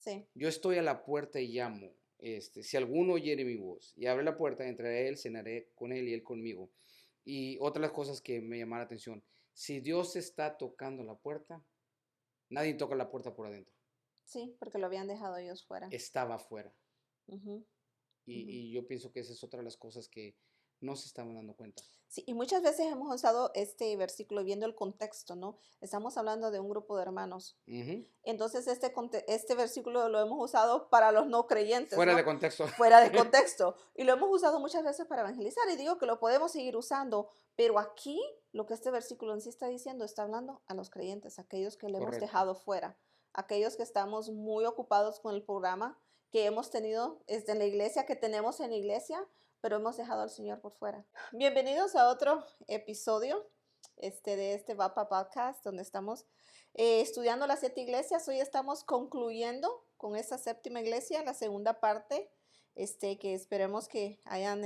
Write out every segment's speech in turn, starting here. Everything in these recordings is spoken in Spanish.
Sí, Yo estoy a la puerta y llamo. Si alguno oyere mi voz y abre la puerta, entraré a él, cenaré con él y él conmigo. Y otra de las cosas que me llama la atención, si Dios está tocando la puerta, nadie toca la puerta por adentro. sí, porque lo habían dejado ellos fuera. Estaba afuera. Ujú, ujú. Y yo pienso que esa es otra de las cosas que no se estaban dando cuenta. Sí, y muchas veces hemos usado este versículo viendo el contexto, ¿no? Estamos hablando de un grupo de hermanos. Ujú. Entonces, este versículo lo hemos usado para los no creyentes, Fuera de ¿no? contexto. Fuera de contexto. Y lo hemos usado muchas veces para evangelizar. Y digo que lo podemos seguir usando, pero aquí lo que este versículo en sí está diciendo, está hablando a los creyentes, aquellos que le hemos Correcto. dejado fuera, aquellos que estamos muy ocupados con el programa que hemos tenido en la iglesia, que tenemos en la iglesia, pero hemos dejado al Señor por fuera. Bienvenidos a otro episodio de este VAPA Podcast, donde estamos estudiando las 7 iglesias. Hoy estamos concluyendo con esta séptima iglesia, la segunda parte, que esperemos que hayan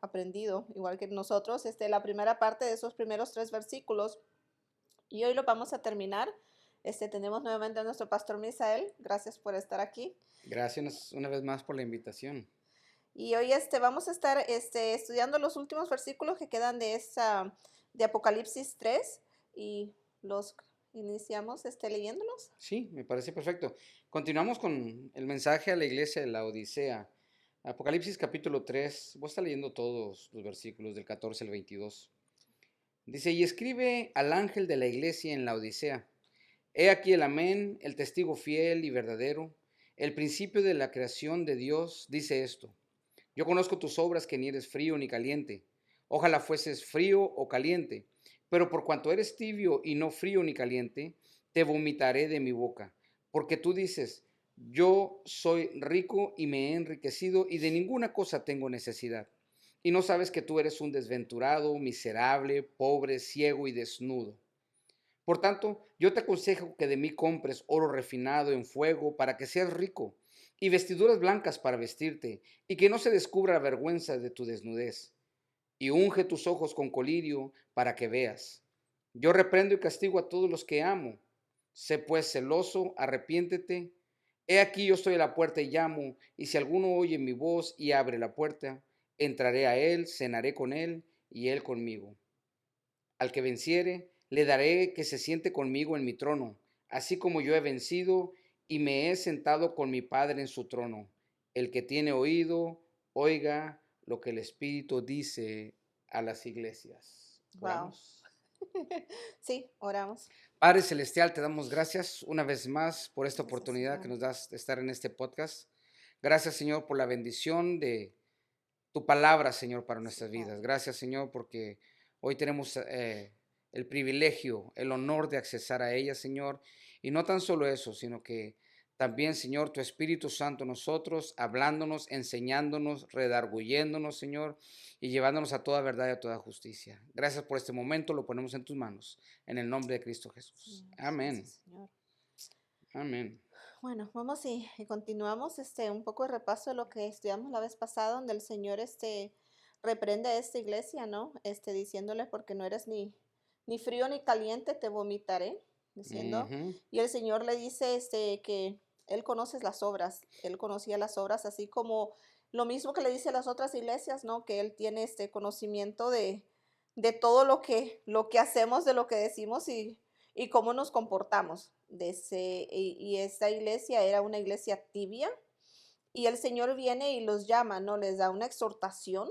aprendido, igual que nosotros, la primera parte de esos primeros 3 versículos. Y hoy lo vamos a terminar. Tenemos nuevamente a nuestro pastor Misael. Gracias por estar aquí. Gracias una vez más por la invitación. Y hoy vamos a estar estudiando los últimos versículos que quedan de Apocalipsis 3 y los iniciamos leyéndolos. Sí, me parece perfecto. Continuamos con el mensaje a la iglesia de la Odisea. Apocalipsis capítulo 3. Voy a estar leyendo todos los versículos del 14 al 22. Dice, y escribe al ángel de la iglesia en la Odisea. He aquí el amén, el testigo fiel y verdadero, el principio de la creación de Dios, dice esto. Yo conozco tus obras, que ni eres frío ni caliente. Ojalá fueses frío o caliente, pero por cuanto eres tibio y no frío ni caliente, te vomitaré de mi boca. Porque tú dices, yo soy rico y me he enriquecido y de ninguna cosa tengo necesidad. Y no sabes que tú eres un desventurado, miserable, pobre, ciego y desnudo. Por tanto, yo te aconsejo que de mí compres oro refinado en fuego para que seas rico, y vestiduras blancas para vestirte, y que no se descubra la vergüenza de tu desnudez. Y unge tus ojos con colirio para que veas. Yo reprendo y castigo a todos los que amo. Sé pues celoso, arrepiéntete. He aquí yo estoy a la puerta y llamo, y si alguno oye mi voz y abre la puerta, entraré a él, cenaré con él, y él conmigo. Al que venciere, le daré que se siente conmigo en mi trono, así como yo he vencido y me he sentado con mi Padre en su trono. El que tiene oído, oiga lo que el Espíritu dice a las iglesias. Wow. Oramos. Sí, oramos. Padre Celestial, te damos gracias una vez más por esta Gracias, oportunidad que Señor. nos das de estar en este podcast. Gracias, Señor, por la bendición de tu palabra, Señor, para Sí, nuestras vidas. Padre. Gracias, Señor, porque hoy tenemos el privilegio, el honor de accesar a ella, Señor. Y no tan solo eso, sino que también, Señor, tu Espíritu Santo nosotros, hablándonos, enseñándonos, redarguyéndonos, Señor, y llevándonos a toda verdad y a toda justicia. Gracias por este momento, lo ponemos en tus manos, en el nombre de Cristo Jesús. Sí, Amén. gracias, Señor. Amén. Bueno, vamos y continuamos un poco de repaso de lo que estudiamos la vez pasada, donde el Señor reprende a esta iglesia, ¿no? Diciéndole, porque no eres ni frío ni caliente, te vomitaré, diciendo. Ujú. Y el Señor le dice que Él conoce las obras, Él conocía las obras, así como lo mismo que le dice a las otras iglesias, ¿no? Que Él tiene este conocimiento de todo lo que hacemos, de lo que decimos y cómo nos comportamos. Y esta iglesia era una iglesia tibia y el Señor viene y los llama, ¿no? Les da una exhortación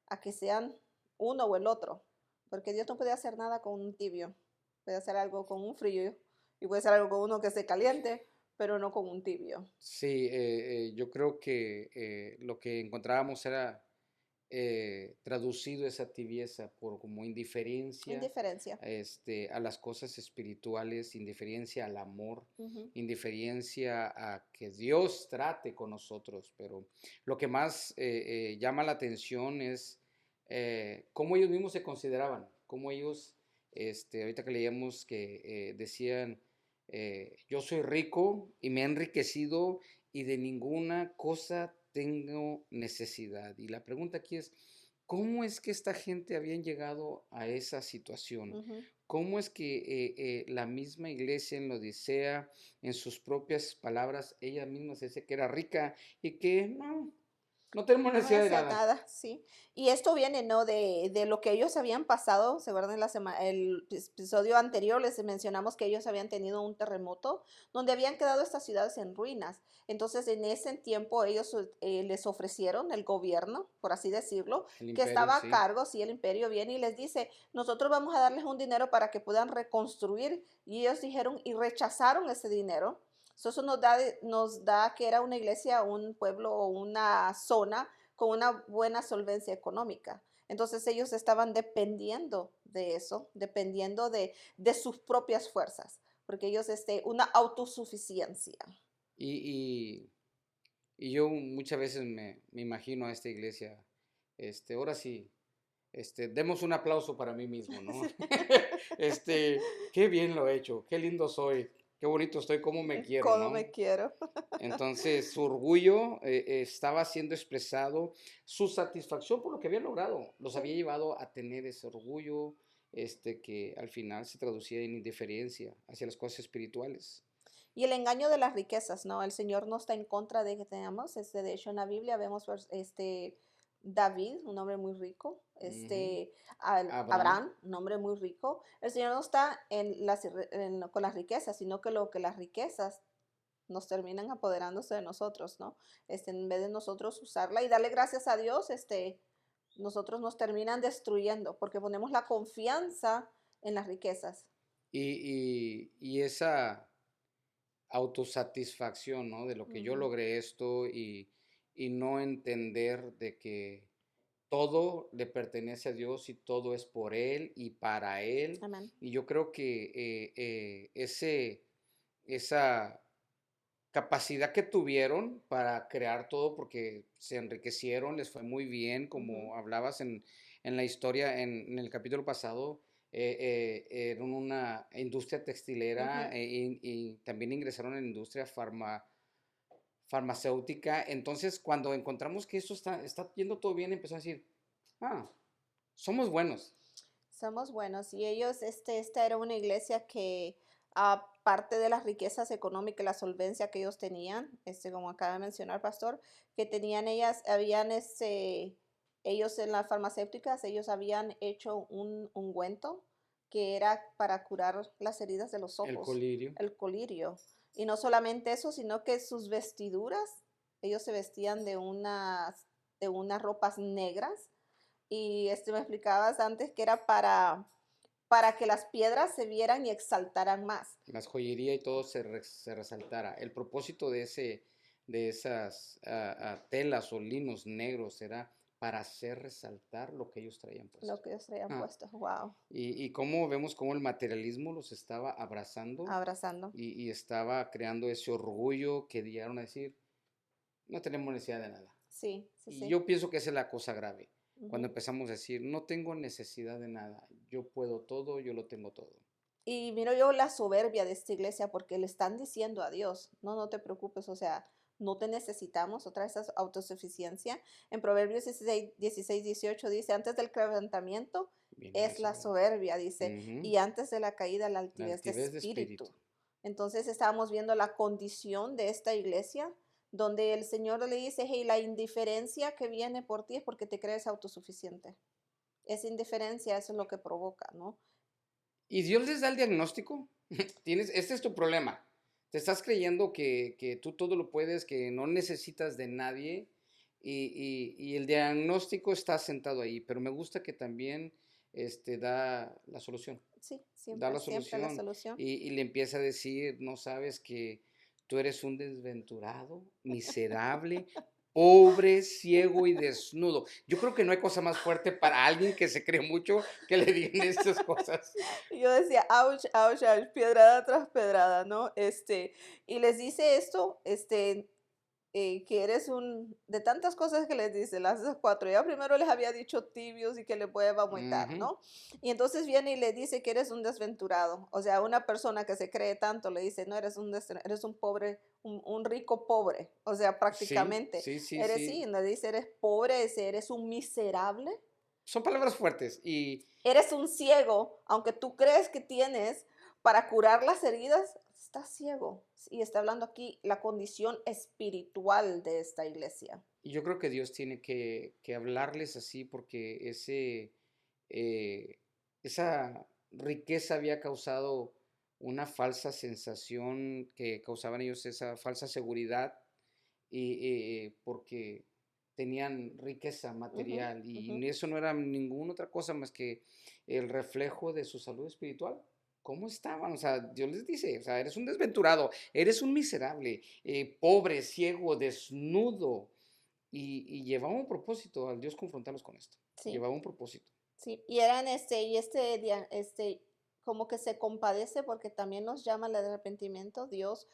a que sean uno o el otro, porque Dios no puede hacer nada con un tibio, puede hacer algo con un frío y puede hacer algo con uno que esté caliente, pero no con un tibio. Sí, yo creo que lo que encontrábamos era traducido esa tibieza por como indiferencia Indiferencia. a las cosas espirituales, indiferencia al amor, Ujú. indiferencia a que Dios trate con nosotros. Pero lo que más llama la atención es cómo ellos mismos se consideraban, cómo ellos, ahorita que leíamos que decían, yo soy rico y me he enriquecido y de ninguna cosa tengo necesidad. Y la pregunta aquí es, ¿cómo es que esta gente habían llegado a esa situación? Ujú. cómo es que la misma iglesia en la Odisea, en sus propias palabras, ella misma se dice que era rica y que no tenemos No necesidad de decía nada. nada, sí. Y esto viene, ¿no? De lo que ellos habían pasado, ¿se acuerdan? El episodio anterior les mencionamos que ellos habían tenido un terremoto donde habían quedado estas ciudades en ruinas. Entonces, en ese tiempo ellos les ofrecieron, el gobierno, por así decirlo, El que imperio, estaba a sí. cargo, sí, el imperio viene y les dice, nosotros vamos a darles un dinero para que puedan reconstruir. Y ellos dijeron y rechazaron ese dinero. Eso nos da que era una iglesia, un pueblo o una zona con una buena solvencia económica. Entonces ellos estaban dependiendo de eso, dependiendo de sus propias fuerzas, porque ellos, una autosuficiencia. Y, y yo muchas veces me imagino a esta iglesia, ahora sí, demos un aplauso para mí mismo, ¿no? Qué bien lo he hecho, qué lindo soy, qué bonito estoy, cómo me quiero, Cómo me ¿no? quiero. Entonces, su orgullo estaba siendo expresado, su satisfacción por lo que había logrado, los había Sí. llevado a tener ese orgullo, que al final se traducía en indiferencia hacia las cosas espirituales. Y el engaño de las riquezas, ¿no? El Señor no está en contra de que tengamos, de hecho en la Biblia vemos, David, un hombre muy rico, Ujú. Abraham. Abraham, un hombre muy rico. El Señor no está con las riquezas, sino que lo que las riquezas nos terminan apoderándose de nosotros, ¿no? En vez de nosotros usarla y darle gracias a Dios, nosotros nos terminan destruyendo porque ponemos la confianza en las riquezas. Y esa autosatisfacción, ¿no? De lo que yo Ujú. logré esto y no entender de que todo le pertenece a Dios y todo es por Él y para Él. Amén. Y yo creo que esa capacidad que tuvieron para crear todo, porque se enriquecieron, les fue muy bien, Ujú, como hablabas en la historia, en el capítulo pasado, eran una industria textilera ujú. y también ingresaron en la industria farmacéutica. Entonces, cuando encontramos que esto está yendo todo bien, empezó a decir, ah, somos buenos. Somos buenos. Y ellos, esta era una iglesia que, aparte de las riquezas económicas y la solvencia que ellos tenían, como acaba de mencionar pastor, que tenían ellos en las farmacéuticas, ellos habían hecho un ungüento que era para curar las heridas de los El ojos, colirio. el colirio. Y no solamente eso, sino que sus vestiduras, ellos se vestían de unas ropas negras y me explicabas antes que era para que las piedras se vieran y exaltaran más. Las joyería y todo se resaltara. El propósito de esas telas o linos negros era para hacer resaltar lo que ellos traían Lo puesto. que ellos traían Ah, puesto, wow, y cómo vemos cómo el materialismo los estaba abrazando abrazando. y estaba creando ese orgullo que llegaron a decir, no tenemos necesidad de nada. Sí, sí, Y sí. yo pienso que esa es la cosa grave, cuando Ujú. empezamos a decir, no tengo necesidad de nada, yo puedo todo, yo lo tengo todo. Y miro yo la soberbia de esta iglesia porque le están diciendo a Dios, no, no te preocupes, o sea, no te necesitamos, otra vez esa autosuficiencia. En Proverbios 16, 18 dice, antes del quebrantamiento Viene la es la soberbia. soberbia, dice, Ujú. y antes de la caída la La altivez de altivez de espíritu. espíritu. Entonces estábamos viendo la condición de esta iglesia, donde el Señor le dice, hey, la indiferencia que viene por ti es porque te crees autosuficiente. Esa indiferencia, eso es lo que provoca, ¿no? ¿Y Dios les da el diagnóstico? Este es tu problema. Te estás creyendo que tú todo lo puedes, que no necesitas de nadie y el diagnóstico está sentado ahí, pero me gusta que también da la solución. Sí, Da siempre, la siempre la solución solución. y le empieza a decir, no sabes que tú eres un desventurado, miserable, pobre, ciego y desnudo. Yo creo que no hay cosa más fuerte para alguien que se cree mucho que le digan estas cosas. Y yo decía, ouch, ouch, ouch, pedrada tras pedrada, ¿no? Y les dice esto, que eres de tantas cosas que les dice, las cuatro. Ya primero les había dicho tibios y que les voy a vomitar, Ujú. ¿no? Y entonces viene y le dice que eres un desventurado. O sea, una persona que se cree tanto le dice, no, eres un pobre, un rico pobre. O sea, Sí, prácticamente, sí, sí, eres sí, sí. le dice, eres pobre, eres un miserable. son palabras fuertes y Eres un ciego, aunque tú crees que tienes para curar las heridas, estás ciego. Y está hablando aquí la condición espiritual de esta iglesia. y yo creo que Dios tiene que hablarles así porque eh, esa riqueza había causado una falsa sensación que causaban ellos esa falsa seguridad y porque tenían riqueza Ujú, material ujú. y eso no era ninguna otra cosa más que el reflejo de su salud espiritual. ¿Cómo estaban? O sea, Dios les dice, o sea, eres un desventurado, eres un miserable, pobre, ciego, desnudo. Y llevaba un propósito al Dios confrontarlos con esto. Sí, Llevaba un propósito. sí. Y eran como que se compadece porque también nos llama al arrepentimiento Dios,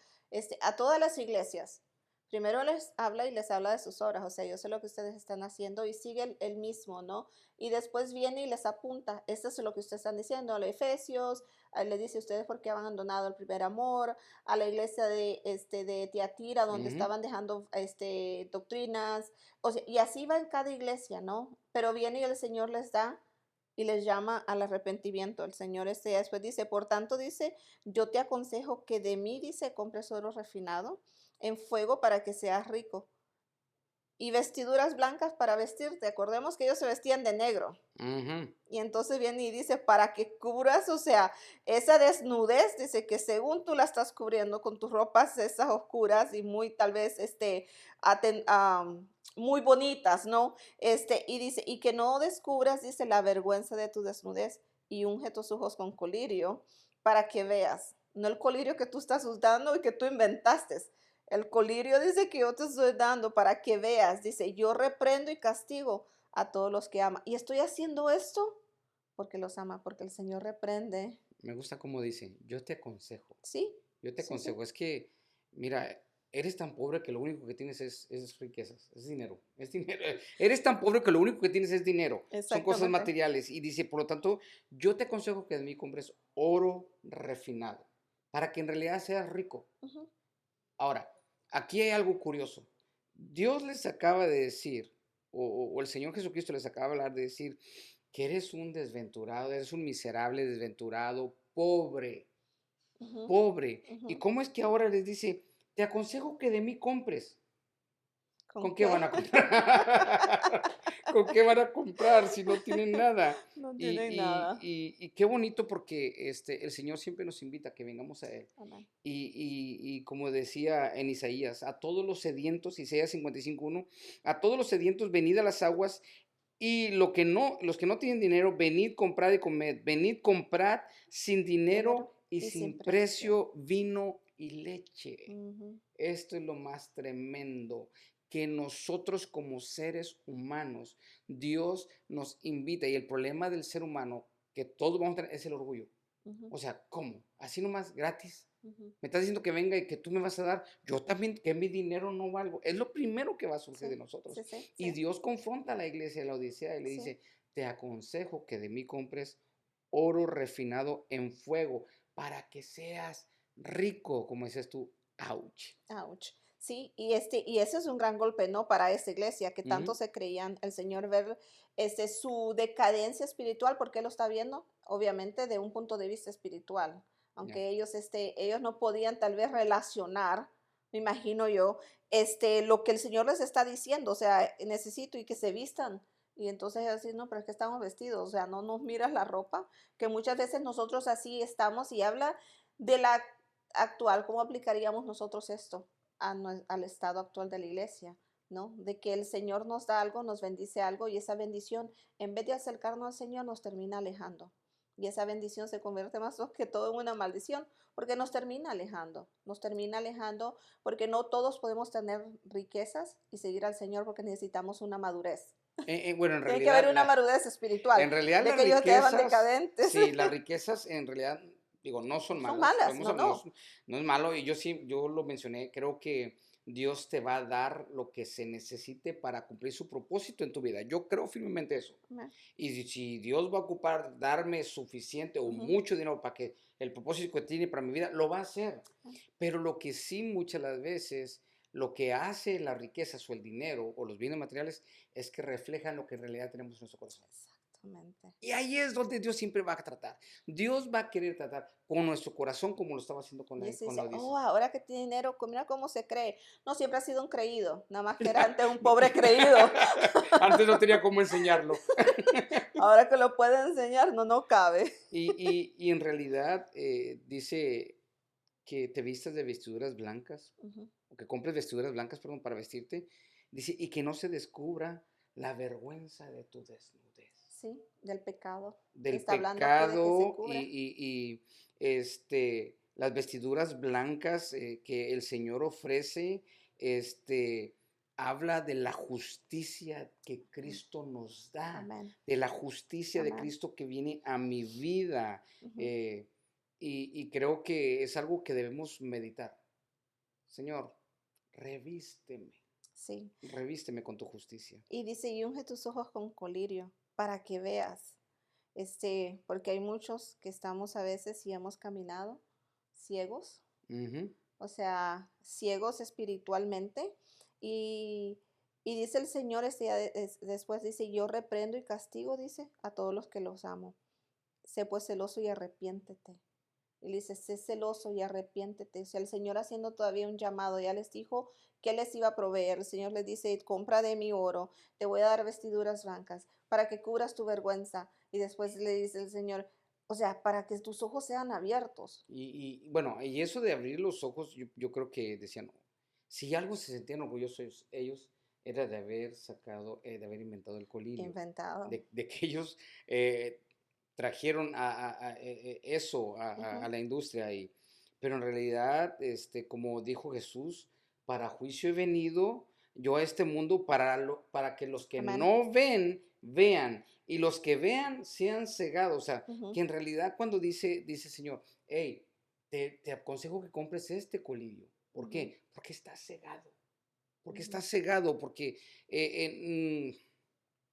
a todas las iglesias. Primero les habla y les habla de sus obras, o sea, yo sé lo que ustedes están haciendo y sigue el mismo, ¿no? Y después viene y les apunta, esto es lo que ustedes están diciendo, a los Efesios, le dice ustedes porque han abandonado el primer amor, a la iglesia de Tiatira, donde Ujú. estaban dejando doctrinas, o sea, y así va en cada iglesia, ¿no? Pero viene y el Señor les da y les llama al arrepentimiento. El Señor después dice, por tanto dice, yo te aconsejo que de mí, dice, compres oro refinado en fuego para que seas rico. Y vestiduras blancas para vestirte. Acordemos que ellos se vestían de negro. Ujú. Y entonces viene y dice, para que cubras, o sea, esa desnudez, dice que según tú la estás cubriendo con tus ropas esas oscuras y muy tal vez, muy bonitas, ¿no? Y dice, y que no descubras, dice, la vergüenza de tu desnudez y unge tus ojos con colirio para que veas, no el colirio que tú estás usando y que tú inventaste. El colirio dice que yo te estoy dando para que veas, dice, yo reprendo y castigo a todos los que ama. Y estoy haciendo esto porque los ama, porque el Señor reprende. Me gusta como dice, yo te aconsejo, Sí, yo te sí, sí, aconsejo. Es que, mira, eres tan pobre que lo único que tienes es riquezas, es dinero, es dinero. Eres tan pobre que lo único que tienes es dinero, son cosas exactamente. materiales. Y dice, por lo tanto, yo te aconsejo que de mí compres oro refinado, para que en realidad seas rico. Ujú, Ahora, aquí hay algo curioso. Dios les acaba de decir, o el Señor Jesucristo les acaba de hablar de decir, que eres un desventurado, eres un miserable, desventurado, pobre, ujú, pobre. ujú. ¿Y cómo es que ahora les dice, te aconsejo que de mí compres? ¿Con ¿Con qué van qué? a comprar? ¿Con qué van a comprar si no tienen nada? No Y, tienen nada. y qué bonito porque el Señor siempre nos invita a que vengamos a Él. Amén. Y como decía en Isaías, a todos los sedientos, Isaías 55:1, a todos los sedientos venid a las aguas y los que no tienen dinero, venid, comprad y comed, venid, comprad sin dinero Dinero y y sin sin precio. precio vino y leche. Ujú, Esto es lo más tremendo, que nosotros como seres humanos, Dios nos invita y el problema del ser humano que todos vamos a tener es el orgullo. ujú, O sea, ¿cómo? ¿Así nomás gratis? ujú. Me estás diciendo que venga y que tú me vas a dar, yo también, que mi dinero no valgo. Es lo primero que va a surgir de Sí, sí, nosotros. sí, Y sí, Dios confronta a la iglesia de la Odisea y le sí. dice, te aconsejo que de mí compres oro refinado en fuego para que seas rico, como dices tú. Ouch. Ouch. Sí, y ese es un gran golpe, ¿no? Para esta iglesia que tanto Ujú. se creían, el Señor ver su decadencia espiritual, porque lo está viendo, obviamente, de un punto de vista espiritual. Ya. Aunque ellos no podían tal vez relacionar, me imagino yo, lo que el Señor les está diciendo, o sea, necesito y que se vistan. Y entonces así, no, pero es que estamos vestidos, o sea, no nos miras la ropa, que muchas veces nosotros así estamos y habla de la actual, ¿cómo aplicaríamos nosotros esto al estado actual de la iglesia? ¿No? De que el Señor nos da algo, nos bendice algo y esa bendición, en vez de acercarnos al Señor, nos termina alejando. Y esa bendición se convierte más que todo en una maldición, porque nos termina alejando, porque no todos podemos tener riquezas y seguir al Señor porque necesitamos una madurez. Bueno, Tiene que haber una madurez espiritual, en realidad de las que ellos estaban riquezas, decadentes. sí, las riquezas en realidad, digo, no No son son malas, malas, no, no. no es malo, y yo sí, yo lo mencioné, creo que Dios te va a dar lo que se necesite para cumplir su propósito en tu vida. Yo creo firmemente eso. Amén. Y si Dios va a ocupar darme suficiente o Ujú. mucho dinero para que el propósito que tiene para mi vida, lo va a hacer. Pero lo que sí muchas las veces, lo que hace las riquezas o el dinero o los bienes materiales es que reflejan lo que en realidad tenemos en nuestro corazón. Exactamente. Y ahí es donde Dios siempre va a tratar. Dios va a querer tratar con nuestro corazón como lo estaba haciendo Y ese con la dice, oh, Odisea. ahora que tiene dinero, mira cómo se cree. No, siempre ha sido un creído, nada más que era antes un pobre creído. Antes no tenía cómo enseñarlo. Ahora que lo puede enseñar, no, no cabe. Y en realidad dice que te vistas de vestiduras blancas, Ujú. o que compres vestiduras blancas, perdón, para vestirte. Dice, y que no se descubra la vergüenza de tu desnudez. Sí, del pecado. Del Está hablando aquí de que se pecado cubra. las vestiduras blancas que el Señor ofrece, este, habla de la justicia que Mm. Cristo nos da, Amén, de la justicia de amén. Cristo que viene a mi vida. Ujú. eh, y creo que es algo que debemos meditar. Señor, revísteme, Sí. revísteme con tu justicia. Y dice, y unge tus ojos con colirio para que veas. Porque hay muchos que estamos a veces y hemos caminado ciegos, Ujú. o sea, ciegos espiritualmente. Y, y dice el Señor, después dice, yo reprendo y castigo, dice, a todos los que los amo. Sé pues celoso y arrepiéntete. Y le dice, sé celoso y arrepiéntete. O sea, el Señor haciendo todavía un llamado, ya les dijo que les iba a proveer. El Señor les dice, compra de mi oro, te voy a dar vestiduras blancas para que cubras tu vergüenza. Y después le dice el Señor, o sea, para que tus ojos sean abiertos. Bueno, y eso de abrir los ojos, yo creo que decían, si algo se sentían orgullosos ellos, era de haber sacado, de haber inventado el colirio, Inventado. de que ellos eh, trajeron eso a Ujú. la industria. Pero en realidad, como dijo Jesús, para juicio he venido yo a este mundo para que los que Amén. no ven, vean, y los que vean sean cegados. O sea, Ujú, que en realidad cuando dice Señor, hey, te aconsejo que compres este colirio. ¿Por ujú, qué? Porque está cegado. Porque ujú. está cegado, porque,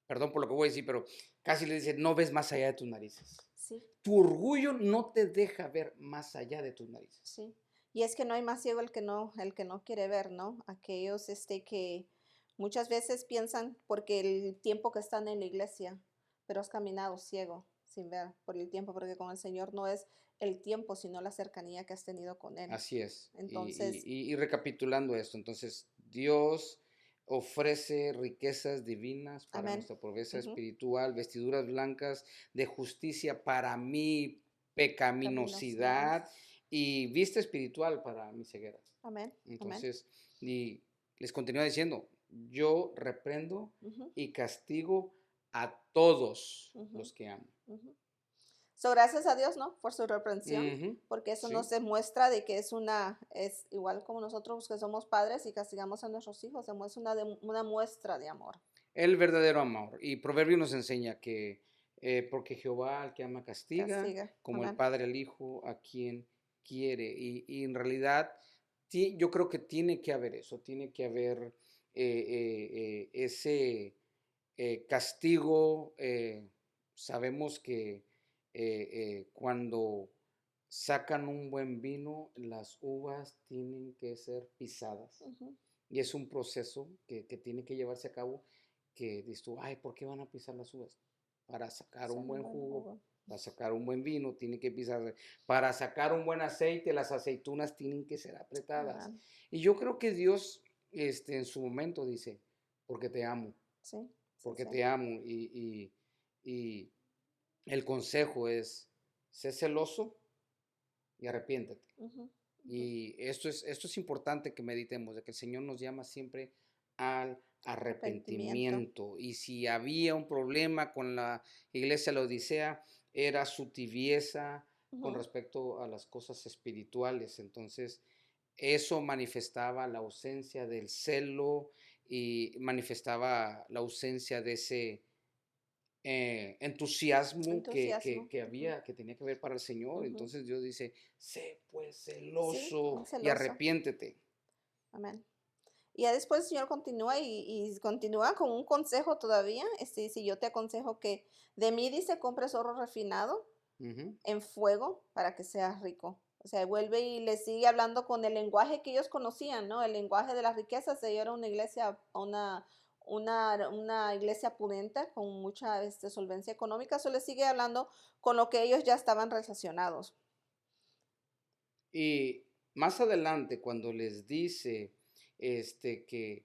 perdón por lo que voy a decir, pero casi le dice, no ves más allá de tus narices. Sí. Tu orgullo no te deja ver más allá de tus narices. Sí, y es que no hay más ciego el que no quiere ver, ¿no? Aquellos que muchas veces piensan porque el tiempo que están en la iglesia, pero has caminado ciego sin ver por el tiempo, porque con el Señor no es el tiempo, sino la cercanía que has tenido con Él. Así es. Entonces, Y recapitulando esto, entonces Dios ofrece riquezas divinas para amén. nuestra pobreza Ujú. espiritual, vestiduras blancas de justicia para mi Pecaminosidad. pecaminosidad y vista espiritual para mi ceguera. Amén. Amén. Entonces, y les continúa diciendo, yo reprendo Ujú, y castigo a todos ujú, los que amo. ujú. So, gracias a Dios, ¿no? Por su reprensión, Ujú, porque eso nos sí, demuestra de que es igual como nosotros que somos padres y castigamos a nuestros hijos, demuestra una muestra de amor. el verdadero amor. Y Proverbio nos enseña que porque Jehová al que ama castiga, Castiga. como el Amén. padre al hijo a quien quiere. Y en realidad yo creo que tiene que haber eso, tiene que haber ese castigo. Sabemos que cuando sacan un buen vino, las uvas tienen que ser pisadas. Ujú. Y es un proceso que tiene que llevarse a cabo que dices tú, ay, ¿por qué van a pisar las uvas? Para sacar Hacer un un buen buen jugo, jugo. para sacar un buen vino, tiene que pisar. Para sacar un buen aceite, las aceitunas tienen que ser apretadas. Amén. Y yo creo que Dios, en su momento dice, Sí, sí, porque sí. te amo. Y el consejo es, sé celoso y arrepiéntete. Ujú, ujú. Y esto es importante que meditemos, de que el Señor nos llama siempre al Arrepentimiento. arrepentimiento. Y si había un problema con la iglesia de la Odisea, era su tibieza con Ujú. respecto a las cosas espirituales. Entonces, eso manifestaba la ausencia del celo y manifestaba la ausencia de ese entusiasmo Entusiasmo. que Ujú, había, que tenía que ver para el Señor. ujú. Entonces Dios dice, sé pues Sí, celoso un y celoso. arrepiéntete. Amén. Y ya después el Señor continúa y continúa con un consejo todavía. Si yo te aconsejo que de mí dice, compres oro refinado Ujú. en fuego para que seas rico. O sea, vuelve y le sigue hablando con el lenguaje que ellos conocían, ¿no? El lenguaje de las riquezas. Ellos era una iglesia, una iglesia pudiente con mucha solvencia económica, solo le sigue hablando con lo que ellos ya estaban relacionados. Y más adelante, cuando les dice que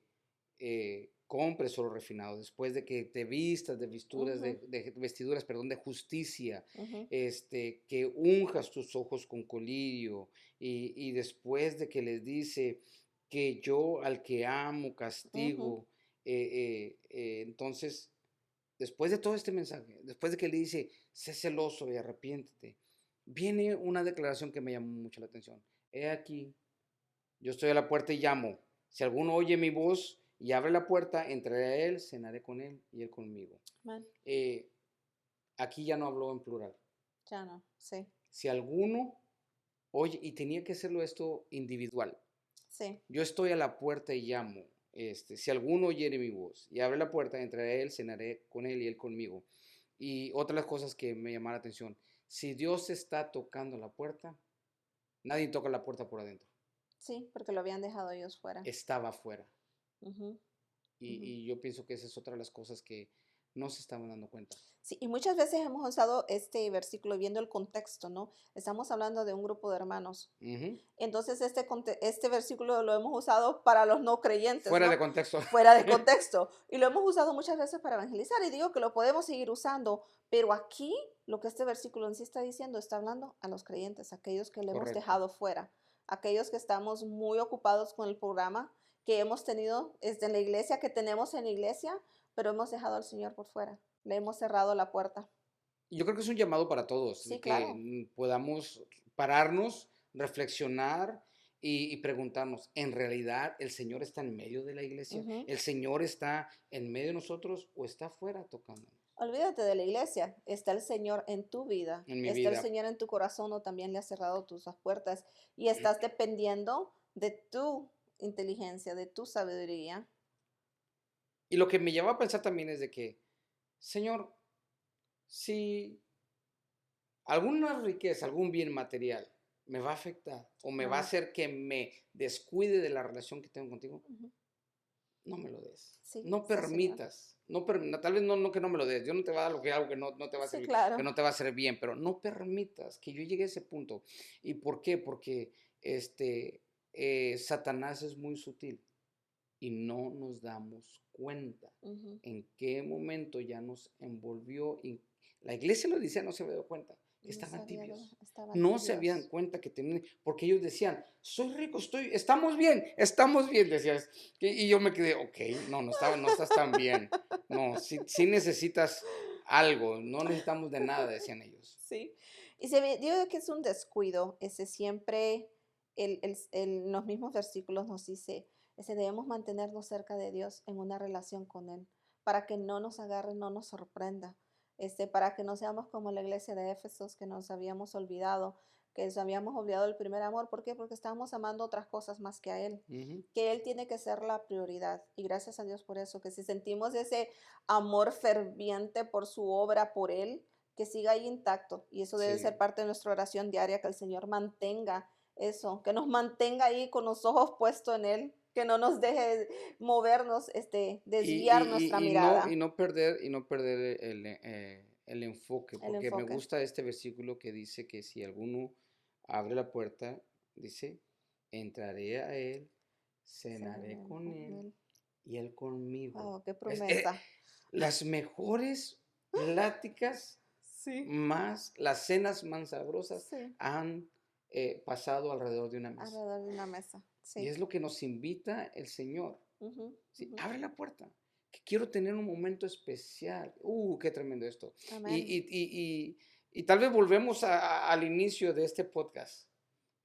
compres oro refinado, después de que te vistas de Ujú, vestiduras, perdón, de justicia, ujú, que unjas tus ojos con colirio, y después de que les dice que yo al que amo ujú, castigo, entonces, después de todo este mensaje, después de que le dice, sé celoso y arrepiéntete, viene una declaración que me llamó mucho la atención. He aquí, yo estoy a la puerta y llamo. Si alguno oye mi voz y abre la puerta, entraré a él, cenaré con él y él conmigo. amén. Eh, Aquí ya no habló en plural. Ya no, sí, Si alguno oye, y tenía que hacerlo esto individual. sí. Yo estoy a la puerta y llamo. Si alguno oyere mi voz y abre la puerta, entraré a él, cenaré con él y él conmigo. Y otra de las cosas que me llama la atención, si Dios está tocando la puerta, nadie toca la puerta por adentro. Sí, porque lo habían dejado ellos fuera. Estaba afuera. Ujú, ujú. Y yo pienso que esa es otra de las cosas que no se estaban dando cuenta. Sí, y muchas veces hemos usado este versículo viendo el contexto, ¿no? Estamos hablando de un grupo de hermanos. Ujú. Entonces, este versículo lo hemos usado para los no creyentes, Fuera de ¿no? contexto. Fuera de contexto. Y lo hemos usado muchas veces para evangelizar. Y digo que lo podemos seguir usando, pero aquí lo que este versículo en sí está diciendo, está hablando a los creyentes, aquellos que le hemos Correcto. dejado fuera, aquellos que estamos muy ocupados con el programa que hemos tenido desde la iglesia, que tenemos en la iglesia, pero hemos dejado al Señor por fuera. Le hemos cerrado la puerta. Y yo creo que es un llamado para todos, de Sí, que claro. podamos pararnos, reflexionar y preguntarnos, ¿en realidad el Señor está en medio de la iglesia? Ujú. ¿El Señor está en medio de nosotros o está afuera tocándonos? Olvídate de la iglesia. Está el Señor en tu vida. En mi Está el vida. Señor en tu corazón o también le has cerrado tus puertas y estás dependiendo de tu inteligencia, de tu sabiduría. Y lo que me lleva a pensar también es de que, Señor, si alguna riqueza, algún bien material me va a afectar o me va a Ah, hacer que me descuide de la relación que tengo contigo, ujú. no me lo des. Sí, No sí, Señor. permitas. Tal vez no que no me lo des. Dios no te va a dar algo que no te va a Sí, servir, que claro. no te va a hacer bien, pero no permitas que yo llegue a ese punto. ¿Y por qué? Porque Satanás es muy sutil y no nos damos cuenta Ujú. en qué momento ya nos envolvió. Y la iglesia lo decía, no se había dado cuenta que No estaban sabía, tibios. estaban No se habían tibios. cuenta que tenían, porque ellos decían, soy rico, estamos bien, decías. Y yo me quedé, ok, no estás tan bien. No, sí necesitas algo, no necesitamos de nada, decían ellos. Sí. Y digo que es un descuido, ese siempre, los mismos versículos nos dice, ese debemos mantenernos cerca de Dios en una relación con Él, para que no nos agarre, no nos sorprenda, para que no seamos como la iglesia de Éfesos, que nos habíamos olvidado, que nos habíamos olvidado el primer amor. ¿Por qué? Porque estábamos amando otras cosas más que a Él, Ujú. que Él tiene que ser la prioridad. Y gracias a Dios por eso, que si sentimos ese amor ferviente por su obra, por Él, que siga ahí intacto. Y eso debe ser Sí. parte de nuestra oración diaria, que el Señor mantenga eso, que nos mantenga ahí con los ojos puestos en Él, que no nos deje movernos, desviar nuestra Y mirada, no perder el enfoque, el porque me enfoque. gusta este versículo que dice que si alguno abre la puerta, dice, entraré a él, cenaré Cenaré con con él Él. y él conmigo. Oh, qué Es, promesa. las mejores pláticas Sí, más, las cenas más sabrosas sí, han pasado alrededor de una mesa. alrededor de una mesa. Y Sí. es lo que nos invita el Señor. Ujú, Sí, ujú. abre la puerta, que quiero tener un momento especial. Qué tremendo esto. Y, Amén. y, y, y, y tal vez volvemos al inicio de este podcast.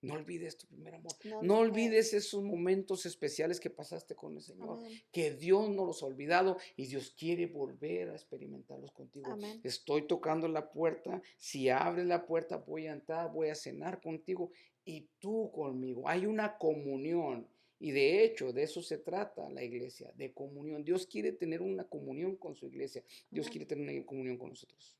No olvides tu primer amor. No No olvides. olvides esos momentos especiales que pasaste con el Señor, Amén. que Dios no los ha olvidado y Dios quiere volver a experimentarlos contigo. Amén. Estoy tocando la puerta. Si abres la puerta, voy a entrar, voy a cenar contigo y tú conmigo. Hay una comunión. Y de hecho, de eso se trata la iglesia, de comunión. Dios quiere tener una comunión con su iglesia. Dios Amén. quiere tener una comunión con nosotros.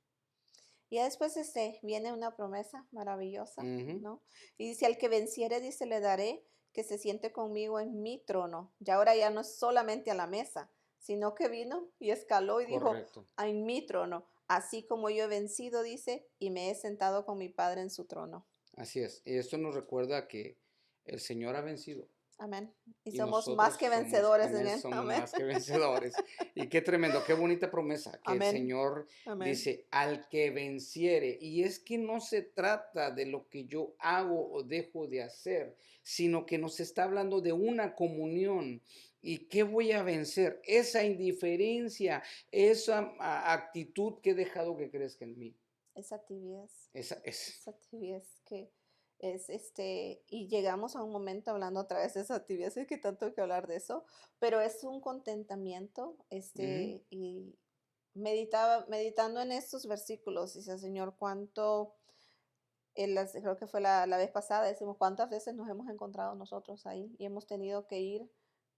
Y ya después viene una promesa maravillosa, Ujú. ¿no? Y dice, al que venciere, dice, le daré que se siente conmigo en mi trono. Ya ahora ya no es solamente a la mesa, sino que vino y escaló y dijo, Correcto. en mi trono, así como yo he vencido, dice, y me he sentado con mi Padre en su trono. Así es. Y esto nos recuerda que el Señor ha vencido Amén. Y y somos más nosotros que somos, vencedores en amén, Él. somos Amén. más que vencedores. Y qué tremendo, qué bonita promesa que el Amén. Señor Amén. dice, al que venciere. Y es que no se trata de lo que yo hago o dejo de hacer, sino que nos está hablando de una comunión. ¿Y qué voy a vencer? Esa indiferencia, esa actitud que he dejado que crezca en mí. Esa tibieza. Esa es. Esa tibieza que es y llegamos a un momento hablando otra vez de esa tibieza, y que tanto que hablar de eso, pero es un contentamiento, Ujú. y meditando en estos versículos, dice, Señor, cuánto, creo que fue la vez pasada, decimos, cuántas veces nos hemos encontrado nosotros ahí y hemos tenido que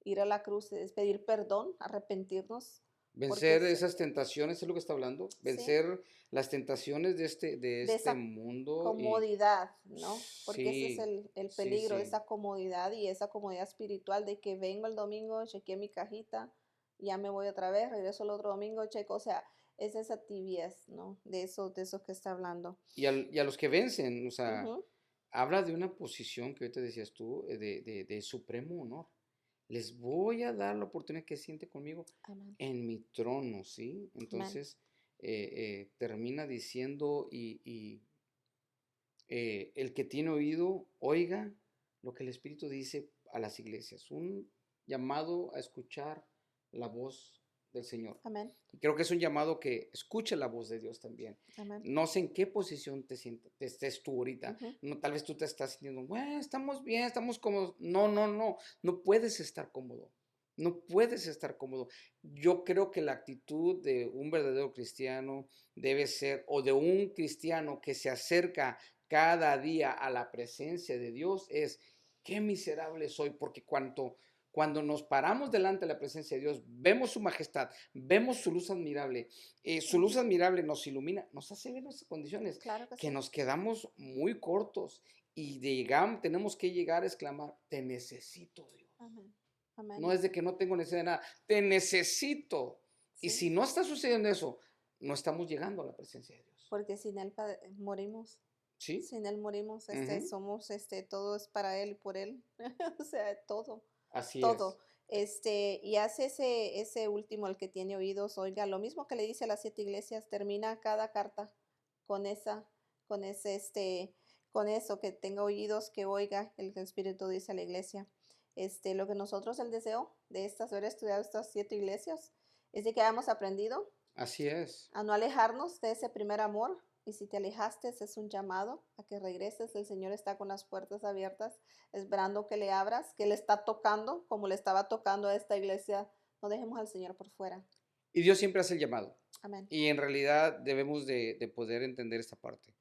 ir a la cruz, es pedir perdón, arrepentirnos, porque Vencer esas tentaciones, es lo que está hablando. sí, Vencer las tentaciones de de este esa mundo y comodidad, ¿no? Porque ese es sí, el sí, peligro, sí, esa comodidad y esa comodidad espiritual de que vengo el domingo, chequeé mi cajita, ya me voy otra vez, regreso el otro domingo, checo, o sea, es esa tibiez, ¿no? De eso que está hablando. y a los que vencen, o sea, Ujú. habla de una posición que ahorita decías tú, de supremo honor. Les voy a dar la oportunidad que siente conmigo Amén, en mi trono, ¿sí? amén, Entonces, termina diciendo el que tiene oído, oiga lo que el Espíritu dice a las iglesias. Un llamado a escuchar la voz del Señor. amén, Y creo que es un llamado que escuche la voz de Dios también. amén. No sé en qué posición te estés tú ahorita. Ujú. No, tal vez tú te estás sintiendo, bueno, estamos bien, estamos cómodos. No, no, no. No puedes estar cómodo. No puedes estar cómodo. Yo creo que la actitud de un verdadero cristiano debe ser, o de un cristiano que se acerca cada día a la presencia de Dios, es qué miserable soy, porque cuando nos paramos delante de la presencia de Dios, vemos su majestad, vemos su luz Ujú. admirable nos ilumina, nos hace ver nuestras condiciones, Claro que que sí. nos quedamos muy cortos y tenemos que llegar a exclamar, te necesito, Dios. Amén, No amén. es de que no tengo necesidad de nada, te necesito. Y Sí, si no está sucediendo eso, no estamos llegando a la presencia de Dios. porque sin Él morimos. ¿Sí? Sin Él morimos, Ujú. somos, todo es para Él y por Él. O sea, todo, Así todo. es. Y hace ese último, el que tiene oídos, oiga, lo mismo que le dice a las 7 iglesias, termina cada carta con con ese, con eso, que tenga oídos, que oiga, el que el Espíritu dice a la iglesia. Lo que nosotros, el deseo de haber estudiado estas 7 iglesias, es de que hayamos aprendido Así es. a no alejarnos de ese primer amor. Y si te alejaste, es un llamado a que regreses. El Señor está con las puertas abiertas, esperando que le abras, que le está tocando, como le estaba tocando a esta iglesia. No dejemos al Señor por fuera. Y Dios siempre hace el llamado. Amén. Y en realidad debemos de poder entender esta parte.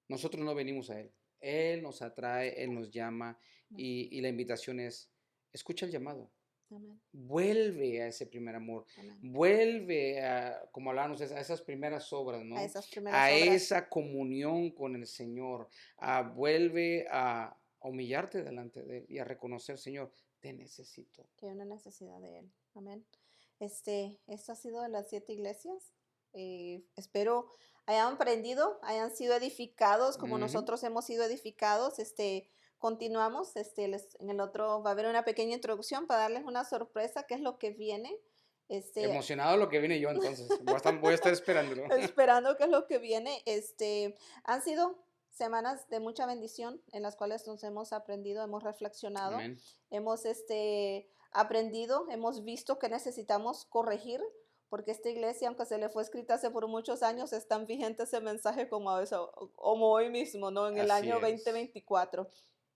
Nosotros no venimos a Él. Él nos atrae, Él nos llama Amén. y la invitación es, escucha el llamado. Amén. Vuelve a ese primer amor, Amén. vuelve a, como hablábamos, a esas primeras obras, A ¿no? esas primeras A obras. esa comunión con el Señor, vuelve a humillarte delante de Él y a reconocer, Señor, te necesito. Que hay una necesidad de Él. Amén. Esto ha sido de las 7 iglesias. Espero hayan aprendido, hayan sido edificados como Ujú. nosotros hemos sido edificados. Continuamos. En el otro va a haber una pequeña introducción para darles una sorpresa, qué es lo que viene. Este, Emocionado lo que viene yo entonces, voy a estar esperándolo. esperando qué es lo que viene. Han sido semanas de mucha bendición en las cuales nos hemos aprendido, hemos reflexionado, Amén. hemos aprendido, hemos visto que necesitamos corregir, porque esta iglesia, aunque se le fue escrita hace por muchos años, es tan vigente ese mensaje como, como hoy mismo, ¿no? En el Así año es. 2024.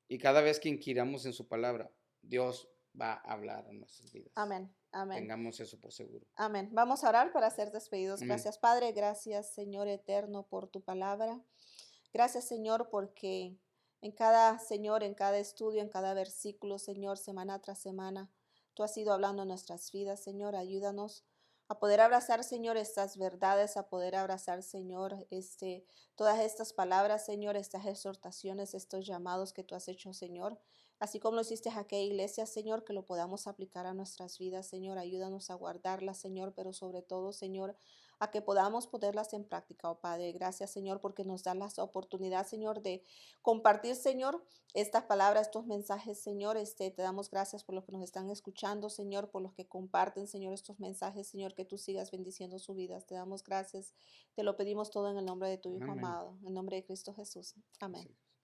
Y cada vez que inquiramos en su palabra, Dios va a hablar en nuestras vidas. Amén, amén. Tengamos eso por seguro. Amén. Vamos a orar para ser despedidos. Amén. Gracias, Padre. Gracias, Señor eterno, por tu palabra. Gracias, Señor, porque Señor, en cada estudio, en cada versículo, Señor, semana tras semana, tú has ido hablando en nuestras vidas, Señor. Ayúdanos a poder abrazar, Señor, estas verdades, a poder abrazar, Señor, todas estas palabras, Señor, estas exhortaciones, estos llamados que tú has hecho, Señor. Así como lo hiciste a aquella iglesia, Señor, que lo podamos aplicar a nuestras vidas, Señor. Ayúdanos a guardarlas, Señor, pero sobre todo, Señor, a que podamos ponerlas en práctica, oh Padre. Gracias, Señor, porque nos da la oportunidad, Señor, de compartir, Señor, estas palabras, estos mensajes, Señor. Te damos gracias por los que nos están escuchando, Señor, por los que comparten, Señor, estos mensajes, Señor, que tú sigas bendiciendo sus vidas. Te damos gracias. Te lo pedimos todo en el nombre de tu Hijo Amén. amado, en el nombre de Cristo Jesús. Amén. Así es.